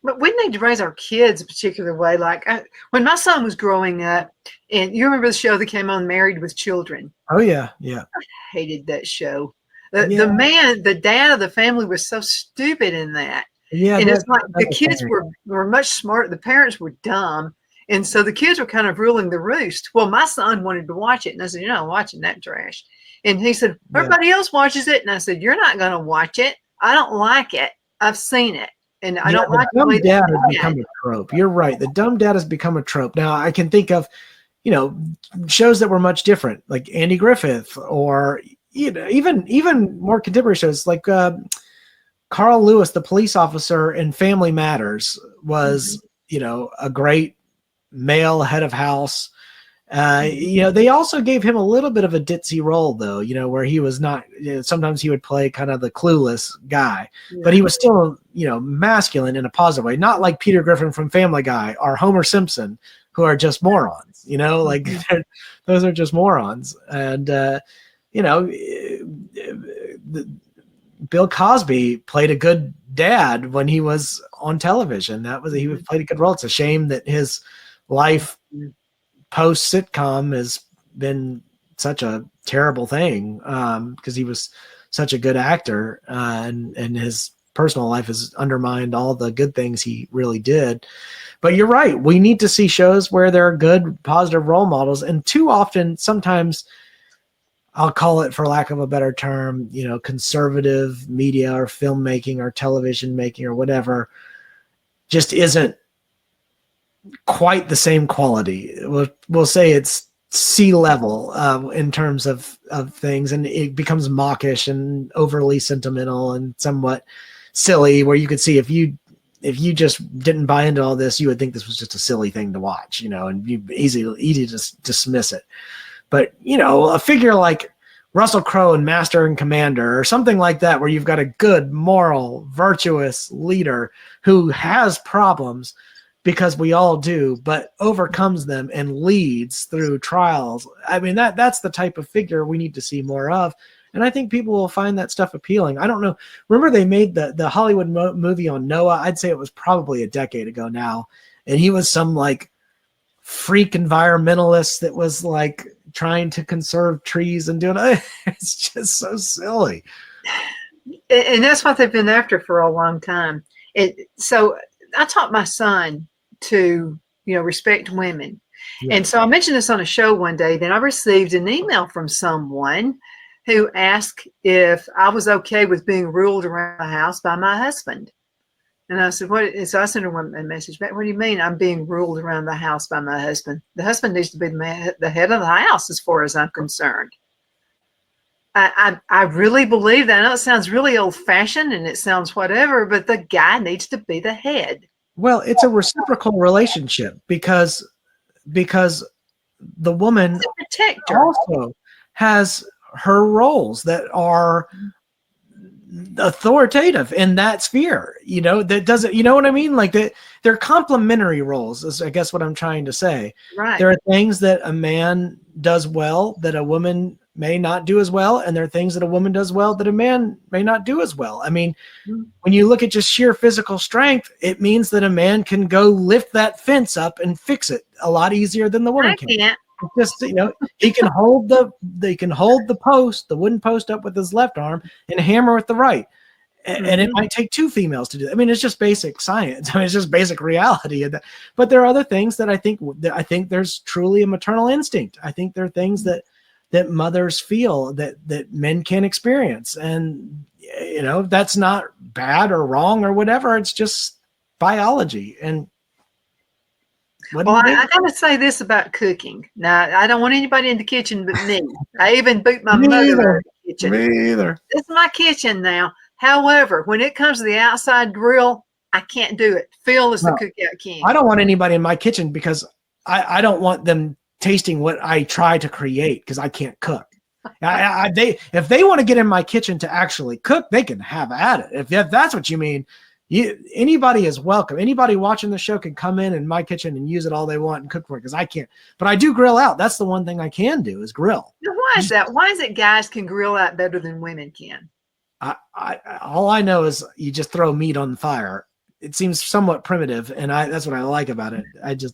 But we need to raise our kids a particular way. Like when my son was growing up, and you remember the show that came on, Married with Children? Oh yeah. I hated that show. The dad of the family was so stupid in that. Yeah, and it's like the kids were much smarter. The parents were dumb. And so the kids were kind of ruling the roost. Well, my son wanted to watch it. And I said, you're not watching that trash. And he said, everybody else watches it. And I said, you're not going to watch it. I don't like it. I've seen it. And I don't like the dumb dad has become a trope. You're right. The dumb dad has become a trope. Now I can think of, shows that were much different, like Andy Griffith, or even more contemporary shows like Carl Lewis, the police officer in Family Matters, was a great male head of house. They also gave him a little bit of a ditzy role, though, where he was not, sometimes he would play kind of the clueless guy, but he was still, masculine in a positive way, not like Peter Griffin from Family Guy or Homer Simpson, who are just morons, like those are just morons. And, Bill Cosby played a good dad when he was on television. He played a good role. It's a shame that his life post sitcom has been such a terrible thing, because he was such a good actor, and his personal life has undermined all the good things he really did. But you're right. We need to see shows where there are good, positive role models. And too often, sometimes, I'll call it, for lack of a better term, conservative media or filmmaking or television making or whatever just isn't quite the same quality. We'll say it's sea level in terms of things, and it becomes mawkish and overly sentimental and somewhat silly, where you could see if you just didn't buy into all this, you would think this was just a silly thing to watch, and you easy to just dismiss it. But, a figure like Russell Crowe in Master and Commander or something like that, where you've got a good, moral, virtuous leader who has problems, because we all do, but overcomes them and leads through trials. I mean, that's the type of figure we need to see more of. And I think people will find that stuff appealing. I don't know. Remember they made the Hollywood movie on Noah? I'd say it was probably a decade ago now. And he was some like freak environmentalist that was like trying to conserve trees and doing it. It's just so silly. And that's what they've been after for a long time. So I taught my son to, respect women. Yeah. And so I mentioned this on a show one day. Then I received an email from someone who asked if I was okay with being ruled around the house by my husband. And I said, what? So I sent her a message back. What do you mean I'm being ruled around the house by my husband? The husband needs to be the head of the house as far as I'm concerned. I really believe that. I know it sounds really old fashioned and it sounds whatever, but the guy needs to be the head. Well, it's a reciprocal relationship because the woman also has her roles that are authoritative in that sphere, that doesn't, what I mean? Like they're complementary roles is I guess what I'm trying to say. Right. There are things that a man does well that a woman may not do as well. And there are things that a woman does well that a man may not do as well. I mean, when you look at just sheer physical strength, it means that a man can go lift that fence up and fix it a lot easier than the woman can. Just, he can hold the post, the wooden post up with his left arm and hammer with the right. And it might take two females to do that. I mean, it's just basic science. I mean, it's just basic reality. But there are other things that I think there's truly a maternal instinct. I think there are things that mothers feel that men can experience. And, that's not bad or wrong or whatever. It's just biology. And I gotta say this about cooking. Now, I don't want anybody in the kitchen but me. I even boot my mother in the kitchen. Me either. This is my kitchen now. However, when it comes to the outside grill, I can't do it. Phil is the cookout king. I don't want anybody in my kitchen because I don't want them tasting what I try to create because I can't cook. If they want to get in my kitchen to actually cook, they can have at it. If that's what you mean, anybody is welcome. Anybody watching the show can come in my kitchen and use it all they want and cook for it, because I can't. But I do grill out. That's the one thing I can do is grill. Now, why is that? Why is it guys can grill out better than women can? All I know is you just throw meat on the fire. It seems somewhat primitive, and that's what I like about it. That's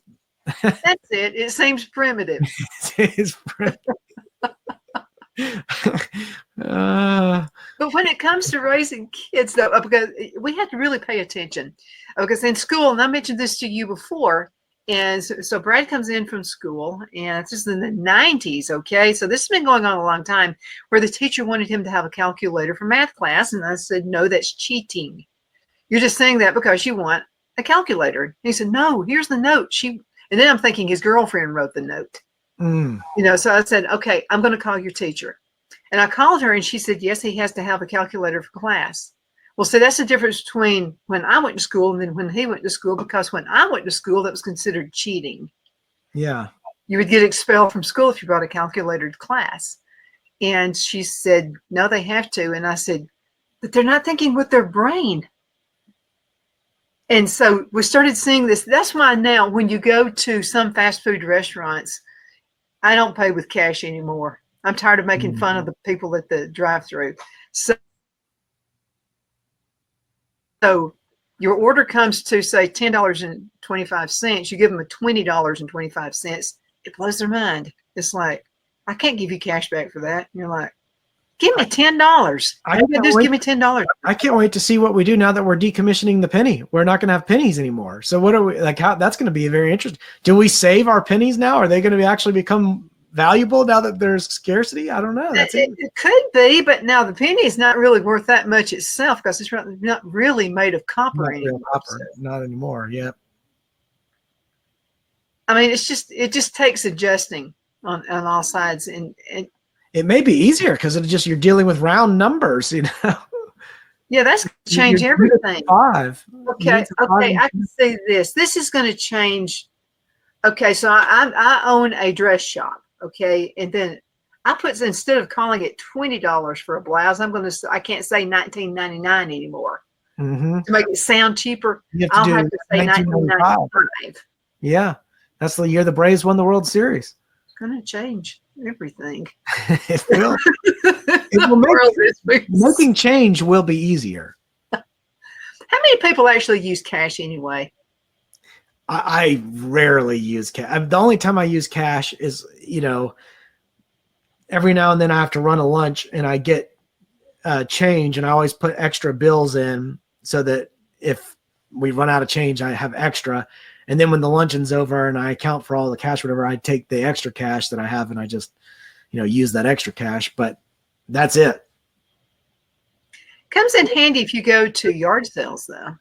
it. It seems primitive. It's primitive. But when it comes to raising kids, though, because we have to really pay attention, because in school, and I mentioned this to you before, and so Brad comes in from school, and this is in the 90s, okay? So this has been going on a long time, where the teacher wanted him to have a calculator for math class, and I said, no, that's cheating. You're just saying that because you want a calculator. And he said, no, here's the note. And then I'm thinking his girlfriend wrote the note. So I said, okay, I'm going to call your teacher. And I called her, and she said, yes, he has to have a calculator for class. Well, so that's the difference between when I went to school and then when he went to school, because when I went to school, that was considered cheating. Yeah. You would get expelled from school if you brought a calculator to class. And she said, no, they have to. And I said, but they're not thinking with their brain. And so we started seeing this. That's why now when you go to some fast food restaurants, I don't pay with cash anymore. I'm tired of making fun of the people at the drive-thru. So your order comes to, say, $10.25. You give them a $20.25. It blows their mind. It's like, I can't give you cash back for that. And you're like, give me $10. Just give me $10. I can't wait to see what we do now that we're decommissioning the penny. We're not going to have pennies anymore. So what are we like? How that's going to be very interesting. Do we save our pennies now? Are they going to actually become valuable now that there's scarcity? I don't know. It could be, but now the penny is not really worth that much itself because it's not really made of copper anymore. Not anymore. Yep. I mean, it just takes adjusting on all sides, and it may be easier because you're dealing with round numbers, Yeah, that's going to change everything. 5. Okay, I can see this. This is going to change. Okay, so I own a dress shop. Okay, and then I put, instead of calling it $20 for a blouse, I can't say $19.99 anymore. To make it sound cheaper, I'll have to say $19.95. Yeah, that's the year the Braves won the World Series. It's going to change everything. It will. It will making change will be easier. How many people actually use cash anyway? I rarely use cash. The only time I use cash is, every now and then I have to run a lunch and I get change, and I always put extra bills in so that if we run out of change, I have extra. And then when the luncheon's over and I account for all the cash, whatever, I take the extra cash that I have and I just, use that extra cash. But that's it. Comes in handy if you go to yard sales, though.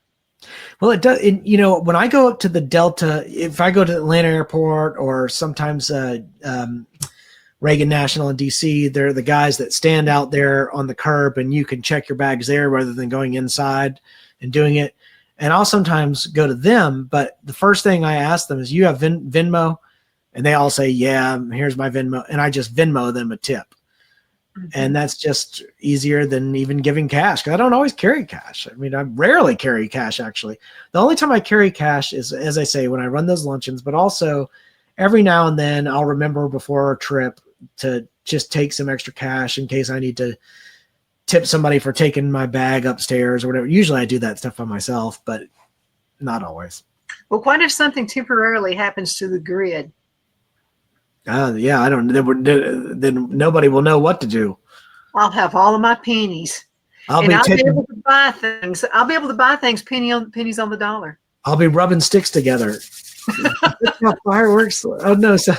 Well, it does. When I go up to the Delta, if I go to Atlanta Airport or sometimes Reagan National in DC, they're the guys that stand out there on the curb, and you can check your bags there rather than going inside and doing it. And I'll sometimes go to them, but the first thing I ask them is, you have Venmo? And they all say, yeah, here's my Venmo. And I just Venmo them a tip. And that's just easier than even giving cash, because I don't always carry cash. I mean, I rarely carry cash, actually. The only time I carry cash is, as I say, when I run those luncheons, but also every now and then I'll remember before a trip to just take some extra cash in case I need to tip somebody for taking my bag upstairs or whatever. Usually I do that stuff by myself, but not always. Well, what if something temporarily happens to the grid? Yeah, I don't. Then nobody will know what to do. I'll have all of my pennies. I'll be able to buy things. I'll be able to buy things pennies on the dollar. I'll be rubbing sticks together. That's how fireworks. Oh no! So,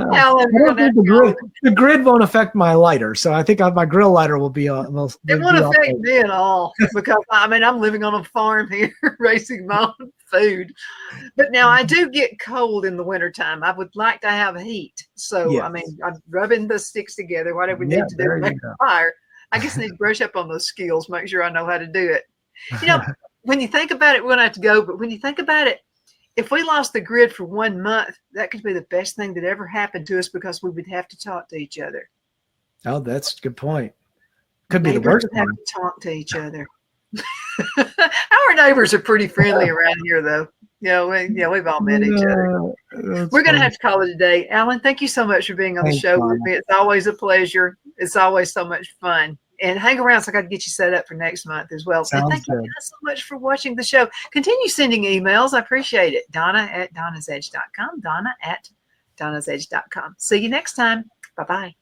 the grid won't affect my lighter, so I think my grill lighter will be. It won't affect me at all because I'm living on a farm here, raising my own food. But now I do get cold in the wintertime. I would like to have heat, so yes. I'm rubbing the sticks together. Whatever we need to do to make a fire. I guess I need to brush up on those skills, make sure I know how to do it. When you think about it, we're going to have to go. But when you think about it, if we lost the grid for 1 month, that could be the best thing that ever happened to us because we would have to talk to each other. Oh, that's a good point. Could be the Neighbors worst would have one. to talk to each other. Our neighbors are pretty friendly around here, though. We've all met each other. We're going to have to call it a day. Alan, thank you so much for being on the Thanks, show Donna. with me. It's always a pleasure. It's always so much fun. And hang around so I got to get you set up for next month as well. And Sounds thank you good. guys so much for watching the show. Continue sending emails. I appreciate it. Donna@donnasedge.com. Donna@donnasedge.com. See you next time. Bye-bye.